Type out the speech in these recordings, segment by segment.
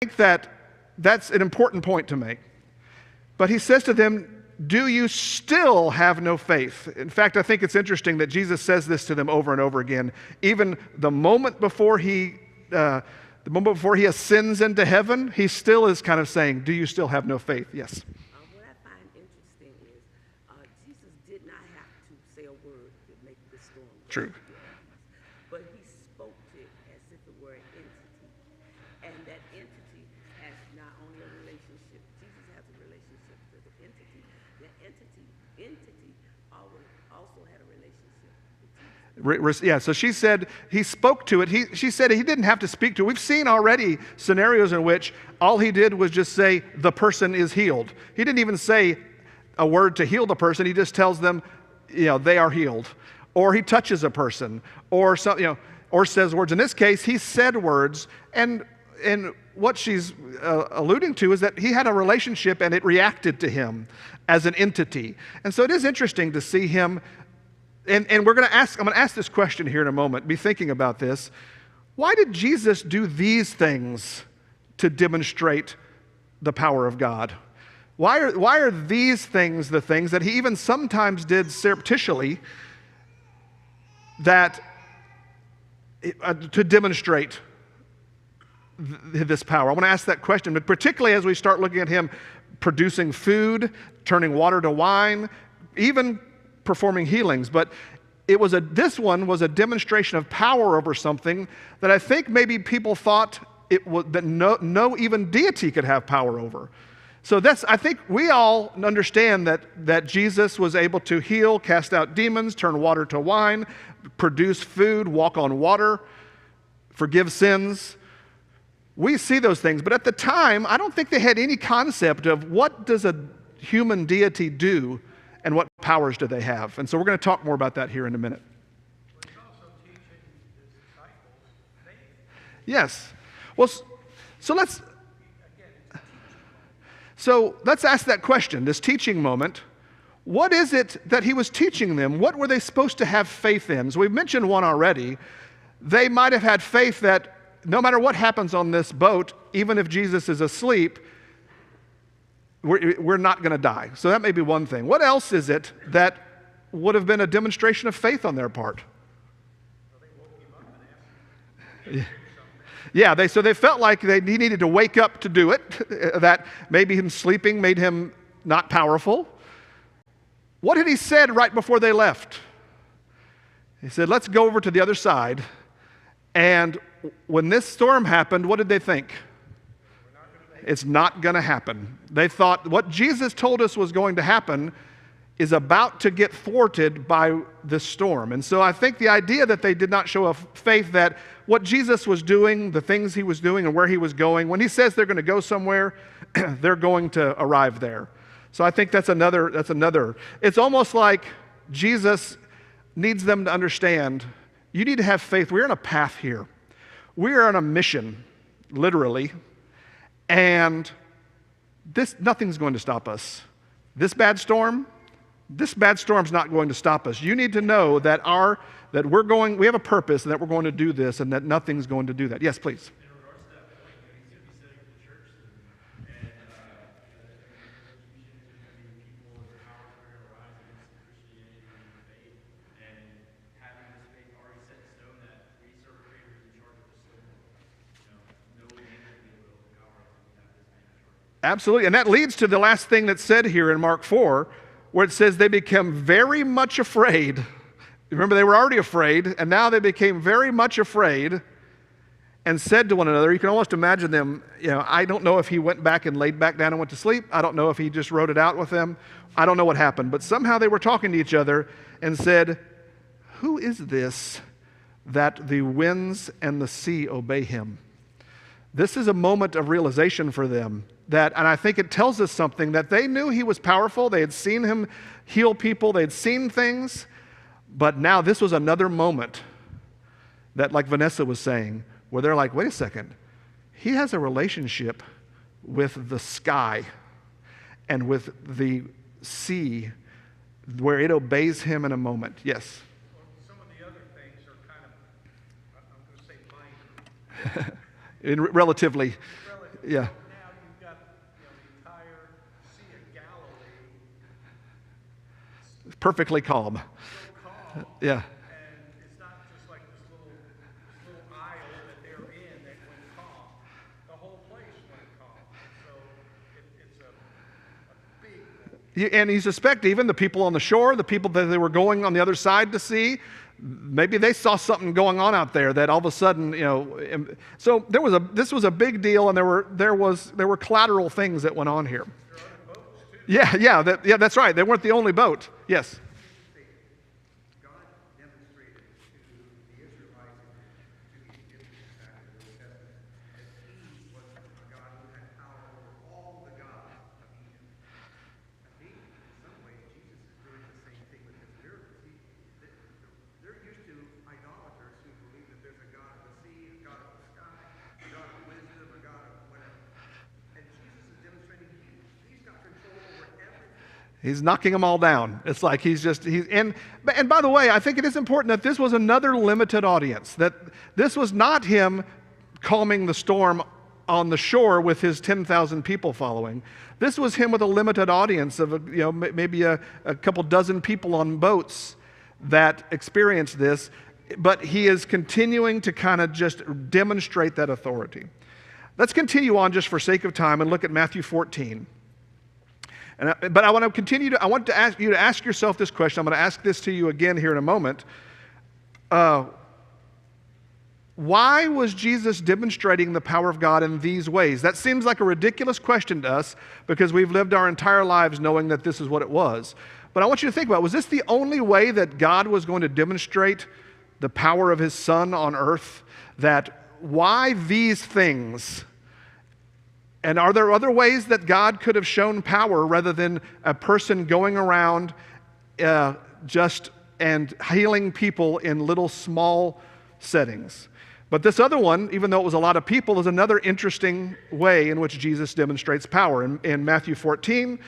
think that that's an important point to make. But he says to them, do you still have no faith? In fact, I think it's interesting that Jesus says this to them over and over again. Even the moment before he ascends into heaven, he still is kind of saying, do you still have no faith? Yes. What I find interesting is Jesus did not have to say a word to make the storm. True. But he spoke to it as if it were an entity. And that entity has not only a relationship, Jesus has a relationship with the entity. The entity also had a relationship with Jesus. Yeah, so she said he spoke to it. She said he didn't have to speak to it. We've seen already scenarios in which all he did was just say, the person is healed. He didn't even say a word to heal the person. He just tells them, they are healed. Or he touches a person, or or says words. In this case, he said words, and what she's alluding to is that he had a relationship and it reacted to him as an entity. And so it is interesting to see him, and I'm going to ask this question here in a moment, be thinking about this. Why did Jesus do these things to demonstrate the power of God? Why are these things the things that he even sometimes did surreptitiously to demonstrate this power? I want to ask that question, but particularly as we start looking at him producing food, turning water to wine, even performing healings. But this one was a demonstration of power over something that I think maybe people thought that no even deity could have power over. So I think we all understand that Jesus was able to heal, cast out demons, turn water to wine, produce food, walk on water, forgive sins. We see those things, but at the time, I don't think they had any concept of what does a human deity do and what powers do they have. And so we're going to talk more about that here in a minute. He's also teaching his disciples faith. Yes. Well, so let's ask that question, this teaching moment. What is it that he was teaching them? What were they supposed to have faith in? So we've mentioned one already. They might have had faith that no matter what happens on this boat, even if Jesus is asleep, we're not going to die. So that may be one thing. What else is it that would have been a demonstration of faith on their part? Well, they woke him up and asked him. Yeah, they felt like he needed to wake up to do it, that maybe him sleeping made him not powerful. What had he said right before they left? He said, let's go over to the other side. And when this storm happened, what did they think? It's not going to happen. They thought what Jesus told us was going to happen is about to get thwarted by this storm. And so I think the idea that they did not show a faith that what Jesus was doing, the things he was doing and where he was going, when he says they're going to go somewhere, they're going to arrive there. So I think that's another. It's almost like Jesus needs them to understand, you need to have faith. We're on a path here. We are on a mission, literally, and nothing's going to stop us. This bad storm's not going to stop us. You need to know that we have a purpose and that we're going to do this and that nothing's going to do that. Yes, please. In regards to that point, he's going to be setting up the church soon. And persecution is going to be people with power are going to rise against Christianity and faith. And having this faith already set in stone that we serve a creator who's in charge of the storm. No man can be able to overpower us when we have this man in charge. Absolutely. And that leads to the last thing that's said here in Mark 4, where it says they became very much afraid. Remember, they were already afraid, and now they became very much afraid and said to one another, you can almost imagine them, I don't know if he went back and laid back down and went to sleep. I don't know if he just wrote it out with them. I don't know what happened. But somehow they were talking to each other and said, who is this that the winds and the sea obey him? This is a moment of realization for them. And I think it tells us something, that they knew he was powerful. They had seen him heal people. They had seen things. But now this was another moment that, like Vanessa was saying, where they're like, wait a second. He has a relationship with the sky and with the sea where it obeys him in a moment. Yes? Well, some of the other things are kind of, I'm going to say minor. Relatively. Yeah. Now you've got the entire Sea of Galilee Perfectly calm. so calm, Yeah. and it's not just like this little isle that they're in that went calm. The whole place went calm. So it's a big. And you suspect even the people on the shore, the people that they were going on the other side to see, maybe they saw something going on out there that all of a sudden, so this was a big deal, and there were collateral things that went on here. Yeah, that's right. They weren't the only boat. Yes. God demonstrated to the Israelites and to the Egyptians back in the Old Testament that he was a God who had power over all the gods of Egypt. I think in some ways Jesus is doing the same thing with his miracles. They're used to idolaters who believe that there's a God of the sea, a God of the sky, a God of wisdom, a God of whatever. And Jesus is demonstrating he's got control over everything. He's knocking them all down. It's like and by the way, I think it is important that this was another limited audience, that this was not him calming the storm on the shore with his 10,000 people following. This was him with a limited audience of maybe a couple dozen people on boats that experienced this, but he is continuing to kind of just demonstrate that authority. Let's continue on just for sake of time and look at Matthew 14. But I want to continue I want to ask you to ask yourself this question. I'm going to ask this to you again here in a moment. Why was Jesus demonstrating the power of God in these ways? That seems like a ridiculous question to us because we've lived our entire lives knowing that this is what it was. But I want you to think about, was this the only way that God was going to demonstrate the power of his Son on earth? That why these things? And are there other ways that God could have shown power rather than a person going around just and healing people in little small settings? But this other one, even though it was a lot of people, is another interesting way in which Jesus demonstrates power. In Matthew 14,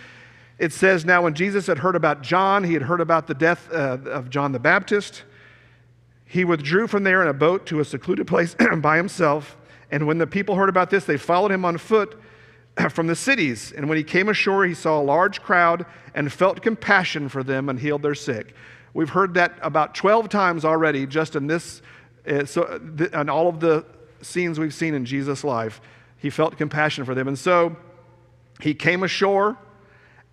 it says, "Now when Jesus had heard about John, he had heard about the death of John the Baptist, he withdrew from there in a boat to a secluded place by himself. And when the people heard about this, they followed him on foot from the cities. And when he came ashore, he saw a large crowd and felt compassion for them and healed their sick." We've heard that about 12 times already just in this, and all of the scenes we've seen in Jesus' life. He felt compassion for them. And so he came ashore,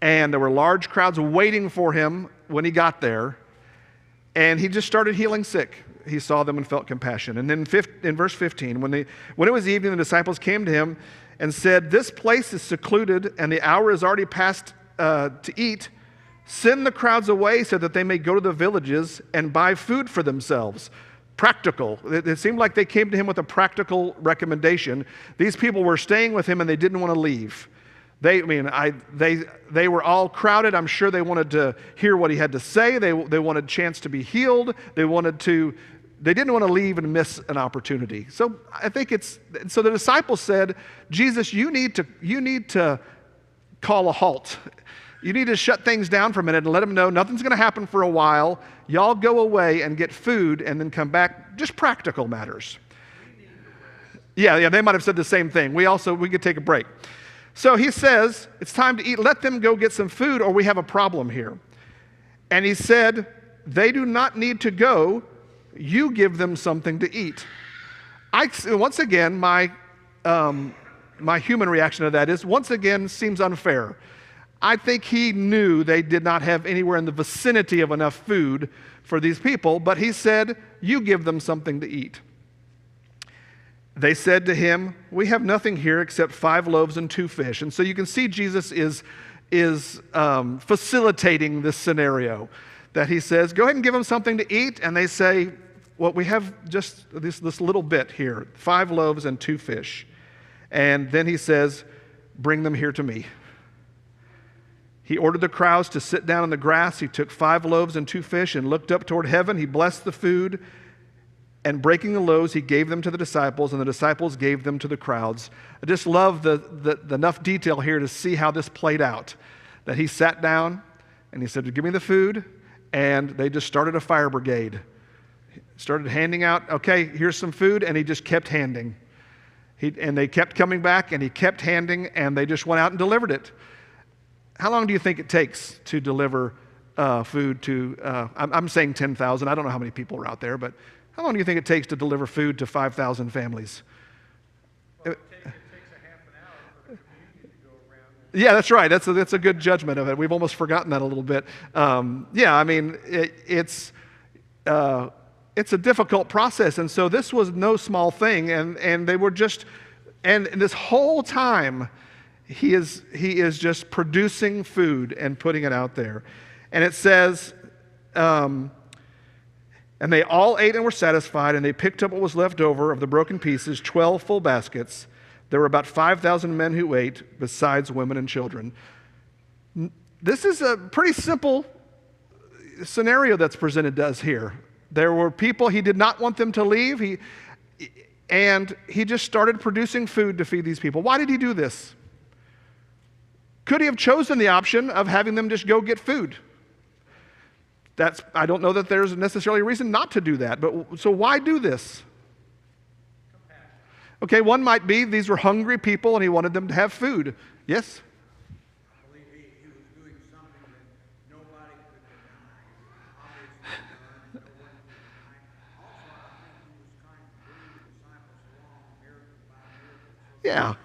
and there were large crowds waiting for him when he got there. And he just started healing sick. He saw them and felt compassion. And then in verse 15, when it was evening, the disciples came to him and said, "This place is secluded, and the hour is already past to eat. Send the crowds away so that they may go to the villages and buy food for themselves." Practical. It seemed like they came to him with a practical recommendation. These people were staying with him, and they didn't want to leave. They were all crowded. I'm sure they wanted to hear what he had to say. They wanted a chance to be healed. They didn't want to leave and miss an opportunity. So I think so the disciples said, "Jesus, you need to call a halt. You need to shut things down for a minute and let them know nothing's going to happen for a while. Y'all go away and get food and then come back." Just practical matters. Yeah, they might have said the same thing. We could take a break. So he says, "It's time to eat. Let them go get some food, or we have a problem here." And he said, "They do not need to go. You give them something to eat." Once again, my human reaction to that is, once again, seems unfair. I think he knew they did not have anywhere in the vicinity of enough food for these people, but he said, "You give them something to eat." They said to him, "We have nothing here except 5 loaves and 2 fish." And so you can see Jesus is facilitating this scenario, that he says, "Go ahead and give them something to eat." And they say, "Well, we have just this little bit here, 5 loaves and 2 fish. And then he says, "Bring them here to me." He ordered the crowds to sit down in the grass. He took 5 loaves and 2 fish and looked up toward heaven. He blessed the food, and breaking the loaves, he gave them to the disciples, and the disciples gave them to the crowds. I just love the enough detail here to see how this played out. That he sat down and he said, "Give me the food," and they just started a fire brigade. Started handing out, "Okay, here's some food," and he just kept handing. And they kept coming back, and he kept handing, and they just went out and delivered it. How long do you think it takes to deliver food to, I'm saying 10,000. I don't know how many people are out there, but how long do you think it takes to deliver food to 5,000 families? Well, it takes a half an hour for the community to go around. Yeah, that's right. That's a good judgment of it. We've almost forgotten that a little bit. Yeah, I mean, it's a difficult process, and so this was no small thing, and they were just, and this whole time, he is just producing food and putting it out there. And it says, and they all ate and were satisfied, and they picked up what was left over of the broken pieces, 12 full baskets. There were about 5,000 men who ate, besides women and children. This is a pretty simple scenario that's presented to us here. There were people, he did not want them to leave, and he just started producing food to feed these people. Why did he do this? Could he have chosen the option of having them just go get food? I don't know that there's necessarily a reason not to do that, but so why do this? Okay, one might be these were hungry people and he wanted them to have food. Yes? I believe he was doing something that nobody could deny. Obviously, no one could deny. Also, I think he was trying to bring the disciples along miracle by miracle. Yeah.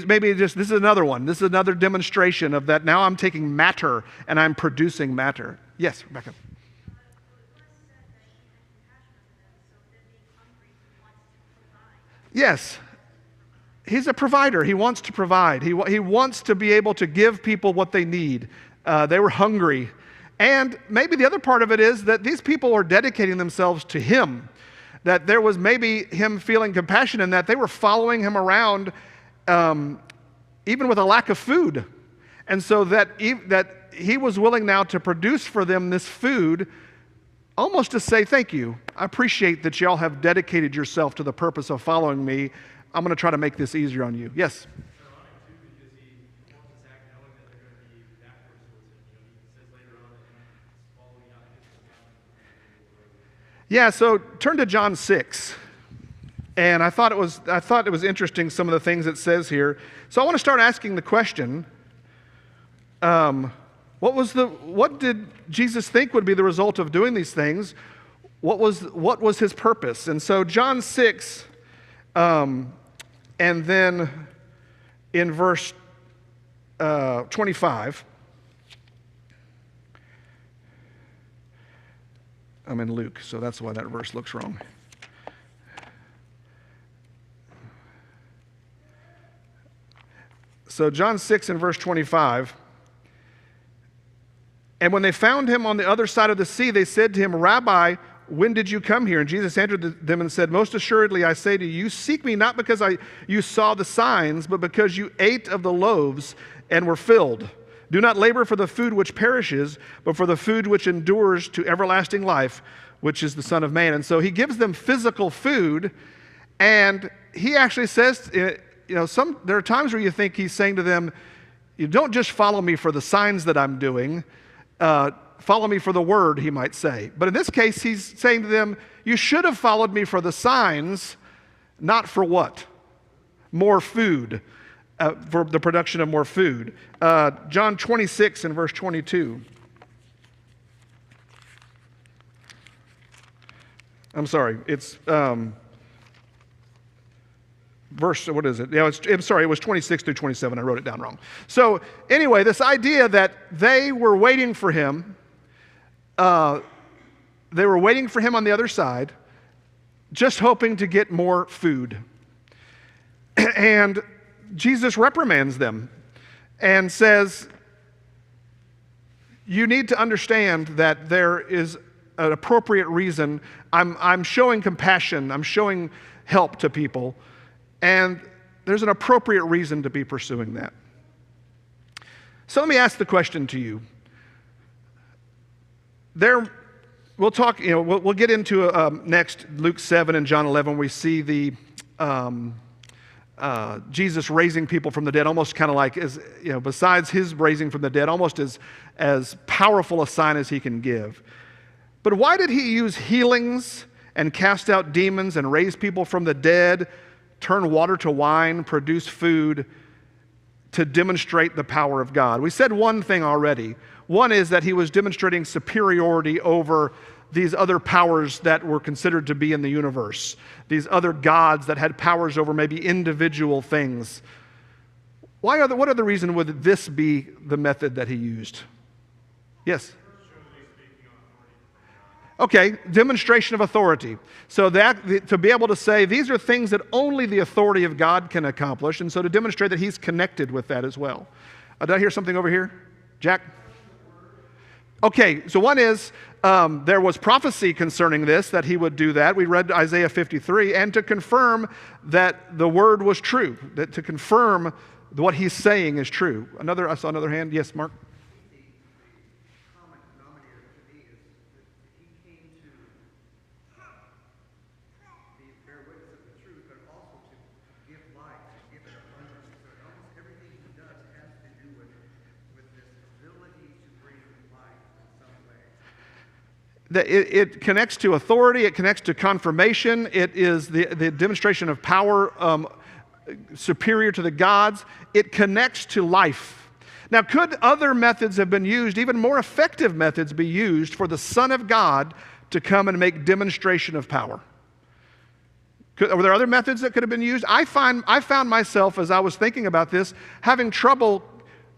Maybe just, this is another one. This is another demonstration of that. Now I'm taking matter and I'm producing matter. Yes, Rebecca. Yes. He's a provider. He wants to provide. He wants to be able to give people what they need. They were hungry. And maybe the other part of it is that these people are dedicating themselves to him. That there was maybe him feeling compassion in that they were following him around even with a lack of food. And so that he was willing now to produce for them this food almost to say, thank you. I appreciate that y'all have dedicated yourself to the purpose of following me. I'm going to try to make this easier on you. Yes? Yeah, so turn to John 6. And I thought it was interesting, some of the things it says here. So I want to start asking the question, what did Jesus think would be the result of doing these things? What was his purpose? And so John 6, and then in verse 25, I'm in Luke, so that's why that verse looks wrong. So John 6 and verse 25, and when they found him on the other side of the sea, they said to him, Rabbi, when did you come here? And Jesus answered them and said, most assuredly I say to you, you seek me not because you saw the signs, but because you ate of the loaves and were filled. Do not labor for the food which perishes, but for the food which endures to everlasting life, which is the Son of Man. And so he gives them physical food, and he actually says, there are times where you think he's saying to them, you don't just follow me for the signs that I'm doing, follow me for the word, he might say. But in this case, he's saying to them, you should have followed me for the signs, not for what? More food, for the production of more food. John 26 and verse 22. I'm sorry, it's verse, what is it? Yeah, it was 26 through 27. I wrote it down wrong. So anyway, this idea that they were waiting for him, on the other side, just hoping to get more food. And Jesus reprimands them and says, you need to understand that there is an appropriate reason. I'm showing compassion. I'm showing help to people. And there's an appropriate reason to be pursuing that. So let me ask the question to you. We'll talk, we'll get into next Luke 7 and John 11. We see the Jesus raising people from the dead, almost kind of like, besides his raising from the dead, almost as powerful a sign as he can give. But why did he use healings and cast out demons and raise people from the dead turn water to wine, produce food to demonstrate the power of God. We said one thing already. One is that he was demonstrating superiority over these other powers that were considered to be in the universe, these other gods that had powers over maybe individual things. What other reason would this be the method that he used? Yes? Okay, demonstration of authority. So that to be able to say these are things that only the authority of God can accomplish, and so to demonstrate that he's connected with that as well. Did I hear something over here? Jack? Okay, so one is there was prophecy concerning this, that he would do that. We read Isaiah 53, and to confirm that the word was true, that to confirm what he's saying is true. I saw another hand. Yes, Mark? Common denominator to me is that he came to bear witness of the truth, but also to give life, to give it abundance. So almost everything he does has to do with this ability to bring life in some way. It connects to authority, it connects to confirmation, it is the demonstration of power superior to the gods, it connects to life. Now, could other methods have been used, even more effective methods be used for the Son of God to come and make demonstration of power? Were there other methods that could have been used? I found myself, as I was thinking about this, having trouble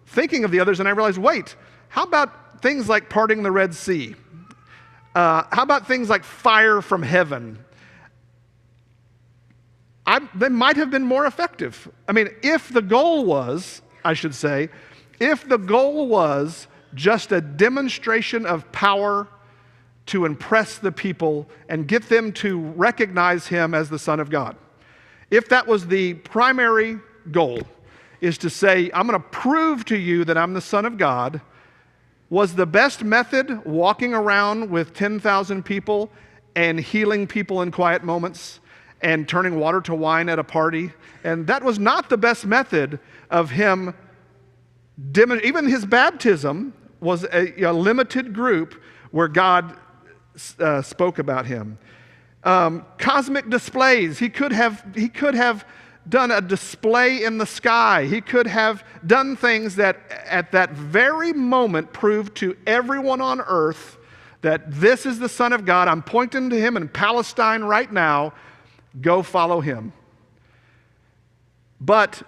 thinking of the others, and I realized, wait, how about things like parting the Red Sea? How about things like fire from heaven? They might have been more effective. I mean, if the goal was, if the goal was just a demonstration of power to impress the people and get them to recognize him as the Son of God. If that was the primary goal, is to say, I'm going to prove to you that I'm the Son of God, was the best method walking around with 10,000 people and healing people in quiet moments and turning water to wine at a party? And that was not the best method of him. Even his baptism was a limited group where God spoke about him. Cosmic displays. He could have done a display in the sky. He could have done things that at that very moment proved to everyone on earth that this is the Son of God. I'm pointing to him in Palestine right now. Go follow him. But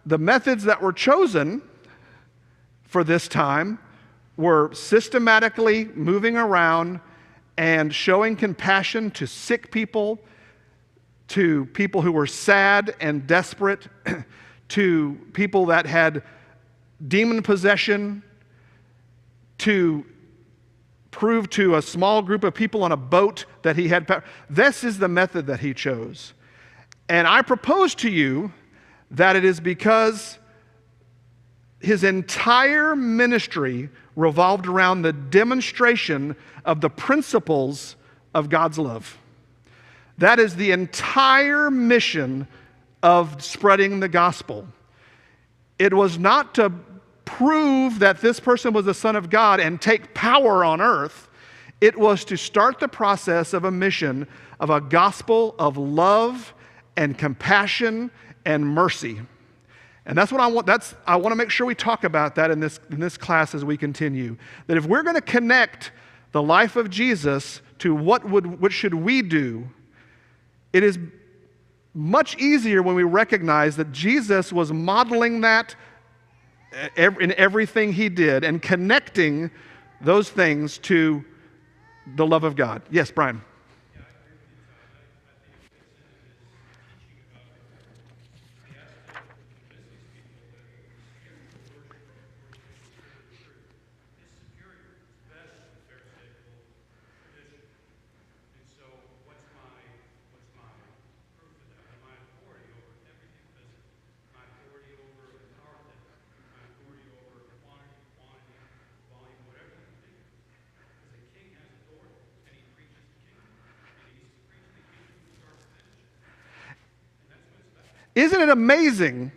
the methods that were chosen for this time were systematically moving around and showing compassion to sick people, to people who were sad and desperate, to people that had demon possession, to prove to a small group of people on a boat that he had power. This is the method that he chose. And I propose to you that it is because his entire ministry revolved around the demonstration of the principles of God's love. That is the entire mission of spreading the gospel. It was not to prove that this person was the Son of God and take power on earth. It was to start the process of a mission of a gospel of love and compassion and mercy. And that's what I want. I want to make sure we talk about that in this class as we continue. That if we're going to connect the life of Jesus to what should we do, it is much easier when we recognize that Jesus was modeling that in everything he did and connecting those things to the love of God. Yes, Brian. Isn't it amazing?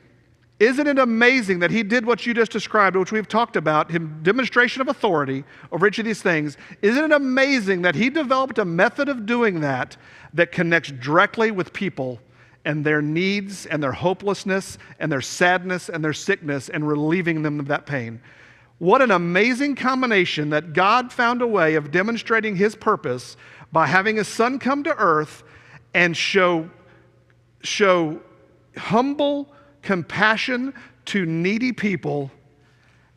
Isn't it amazing that he did what you just described, which we've talked about, him demonstration of authority over each of these things? Isn't it amazing that he developed a method of doing that that connects directly with people and their needs and their hopelessness and their sadness and their sickness and relieving them of that pain. What an amazing combination that God found a way of demonstrating his purpose by having his son come to earth and show humble compassion to needy people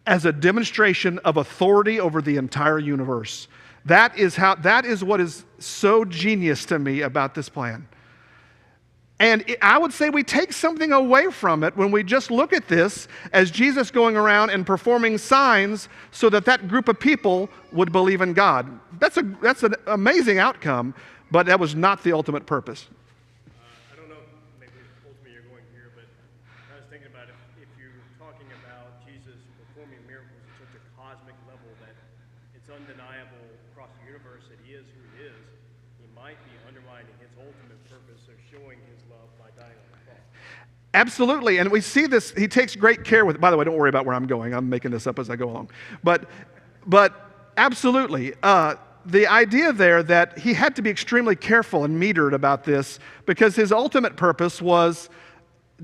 as a demonstration of authority over the entire universe. That is what is so genius to me about this plan. And I would say we take something away from it when we just look at this as Jesus going around and performing signs so that that group of people would believe in God. That's an amazing outcome, but that was not the ultimate purpose. I don't know if maybe ultimately you're going here, but I was thinking about if you're talking about Jesus performing miracles at such a cosmic level that it's undeniable across the universe that he is who he is, he might be undermining his ultimate purpose of showing his love by dying on the cross. Absolutely, and we see this, he takes great care with, by the way, don't worry about where I'm going, I'm making this up as I go along. But absolutely, the idea there that he had to be extremely careful and metered about this because his ultimate purpose was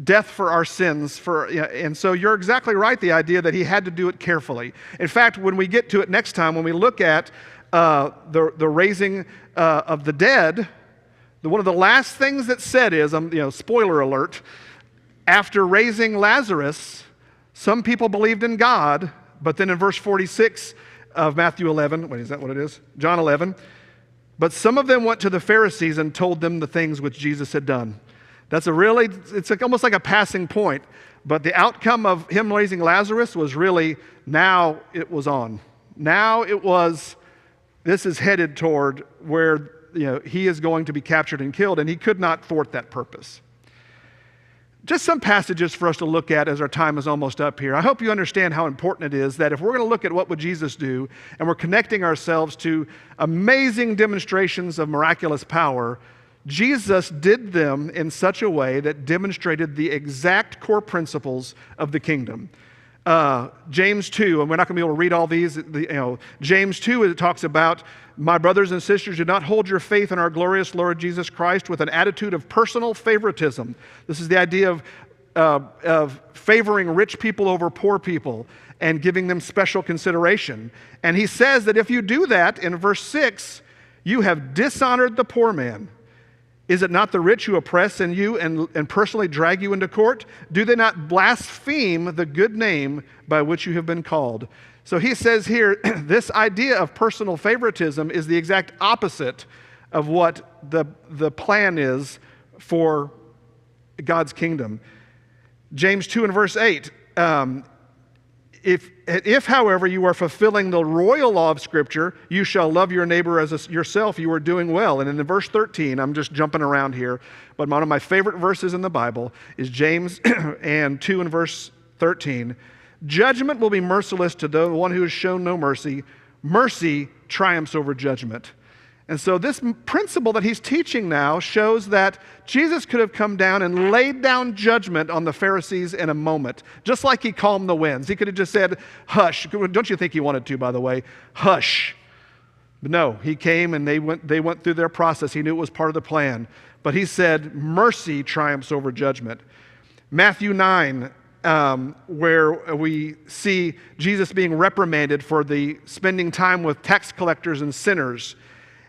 death for our sins. And so you're exactly right, the idea that he had to do it carefully. In fact, when we get to it next time, when we look at the raising of the dead, one of the last things that's said is, spoiler alert, after raising Lazarus, some people believed in God, but then in verse 46 of Matthew 11, wait, is that what it is? John 11. But some of them went to the Pharisees and told them the things which Jesus had done. It's almost like a passing point. But the outcome of him raising Lazarus was really, now it was on. Now this is headed toward where he is going to be captured and killed, and he could not thwart that purpose. Just some passages for us to look at as our time is almost up here. I hope you understand how important it is that if we're going to look at what would Jesus do, and we're connecting ourselves to amazing demonstrations of miraculous power, Jesus did them in such a way that demonstrated the exact core principles of the kingdom. James 2, and we're not going to be able to read all these. James 2, it talks about, my brothers and sisters, do not hold your faith in our glorious Lord Jesus Christ with an attitude of personal favoritism. This is the idea of favoring rich people over poor people and giving them special consideration. And he says that if you do that, in verse 6, you have dishonored the poor man. Is it not the rich who oppress you and personally drag you into court? Do they not blaspheme the good name by which you have been called? So he says here, this idea of personal favoritism is the exact opposite of what the plan is for God's kingdom. James 2 and verse 8, if, however, you are fulfilling the royal law of Scripture, you shall love your neighbor as yourself, you are doing well. And in verse 13, I'm just jumping around here, but one of my favorite verses in the Bible is James and 2 and verse 13. Judgment will be merciless to the one who has shown no mercy. Mercy triumphs over judgment. And so this principle that he's teaching now shows that Jesus could have come down and laid down judgment on the Pharisees in a moment, just like he calmed the winds. He could have just said, hush. Don't you think he wanted to, by the way? Hush. But no, he came and they went through their process. He knew it was part of the plan. But he said, mercy triumphs over judgment. Matthew 9, where we see Jesus being reprimanded for spending time with tax collectors and sinners.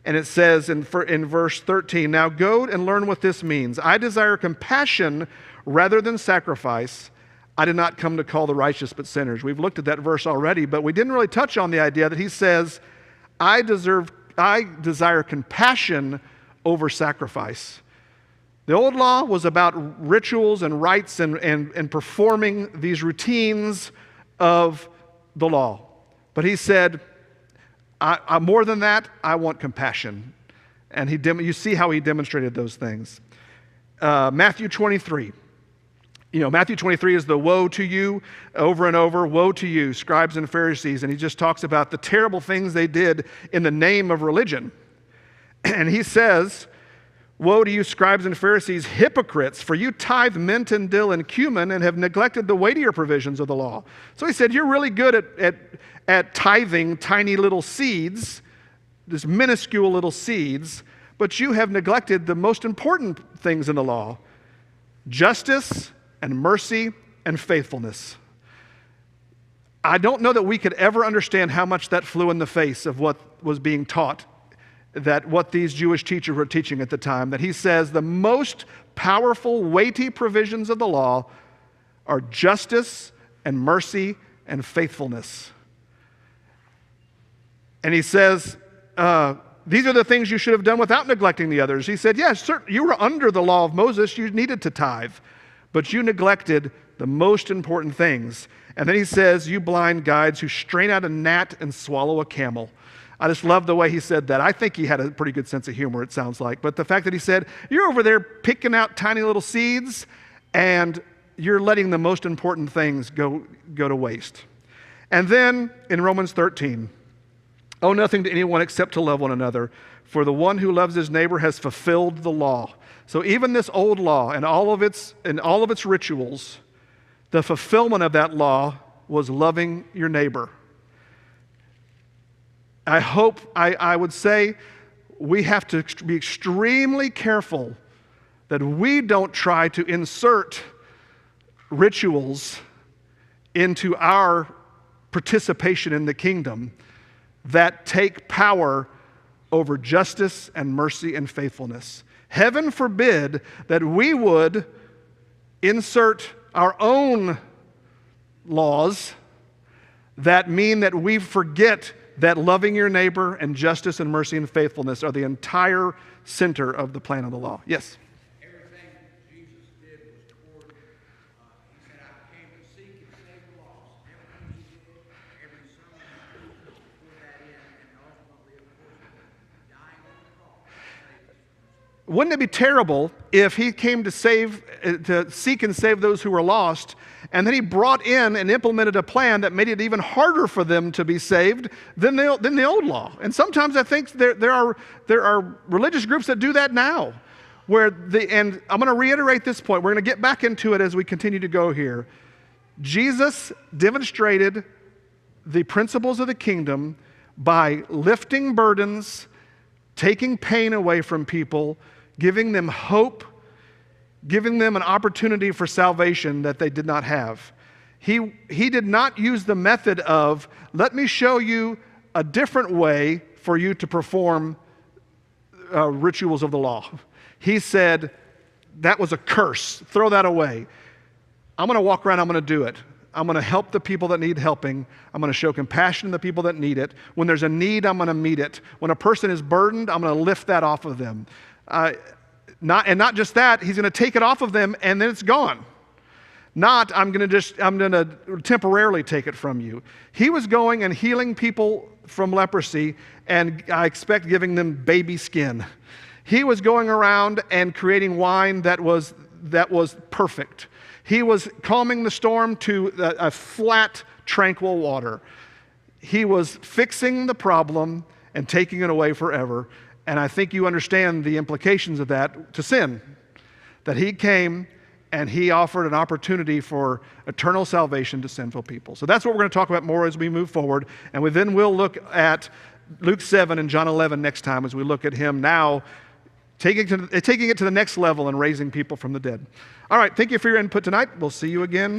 And it says in verse 13, now go and learn what this means. I desire compassion rather than sacrifice. I did not come to call the righteous but sinners. We've looked at that verse already, but we didn't really touch on the idea that he says, I desire compassion over sacrifice. The old law was about rituals and rites and performing these routines of the law. But he said, more than that, I want compassion. And you see how he demonstrated those things. Matthew 23. Matthew 23 is the woe to you over and over. Woe to you, scribes and Pharisees. And he just talks about the terrible things they did in the name of religion. And he says, woe to you, scribes and Pharisees, hypocrites, for you tithe mint and dill and cumin and have neglected the weightier provisions of the law. So he said, you're really good at tithing tiny little seeds, these minuscule little seeds, but you have neglected the most important things in the law. Justice and mercy and faithfulness. I don't know that we could ever understand how much that flew in the face of what was being taught, that what these Jewish teachers were teaching at the time, that he says the most powerful, weighty provisions of the law are justice and mercy and faithfulness. And he says, these are the things you should have done without neglecting the others. He said, yes, certainly, you were under the law of Moses, you needed to tithe, but you neglected the most important things. And then he says, you blind guides who strain out a gnat and swallow a camel. I just love the way he said that. I think he had a pretty good sense of humor, it sounds like. But the fact that he said, you're over there picking out tiny little seeds, and you're letting the most important things go to waste. And then in Romans 13, owe nothing to anyone except to love one another, for the one who loves his neighbor has fulfilled the law. So even this old law and all of its rituals, the fulfillment of that law was loving your neighbor. I would say we have to be extremely careful that we don't try to insert rituals into our participation in the kingdom that take power over justice and mercy and faithfulness. Heaven forbid that we would insert our own laws that mean that we forget that loving your neighbor and justice and mercy and faithfulness are the entire center of the plan of the law. Yes? Everything Jesus did was toward, he said, I came to seek and save the lost. Everything he did, every sermon he preached was for that end, and ultimately, of course, dying on the cross to save us. Wouldn't it be terrible if he came to seek and save those who were lost, and then he brought in and implemented a plan that made it even harder for them to be saved than the old law? And sometimes I think there are religious groups that do that now. And I'm going to reiterate this point. We're going to get back into it as we continue to go here. Jesus demonstrated the principles of the kingdom by lifting burdens, taking pain away from people, giving them hope, giving them an opportunity for salvation that they did not have. He did not use the method of, let me show you a different way for you to perform rituals of the law. He said, that was a curse. Throw that away. I'm going to walk around, I'm going to do it. I'm going to help the people that need helping. I'm going to show compassion to the people that need it. When there's a need, I'm going to meet it. When a person is burdened, I'm going to lift that off of them. Not just that, he's going to take it off of them and then it's gone. Not, I'm going to temporarily take it from you. He was going and healing people from leprosy, and I expect giving them baby skin. He was going around and creating wine that was perfect. He was calming the storm to a flat, tranquil water. He was fixing the problem and taking it away forever. And I think you understand the implications of that to sin. That he came and he offered an opportunity for eternal salvation to sinful people. So that's what we're going to talk about more as we move forward. And then we'll look at Luke 7 and John 11 next time as we look at him now taking it to the next level and raising people from the dead. All right, thank you for your input tonight. We'll see you again.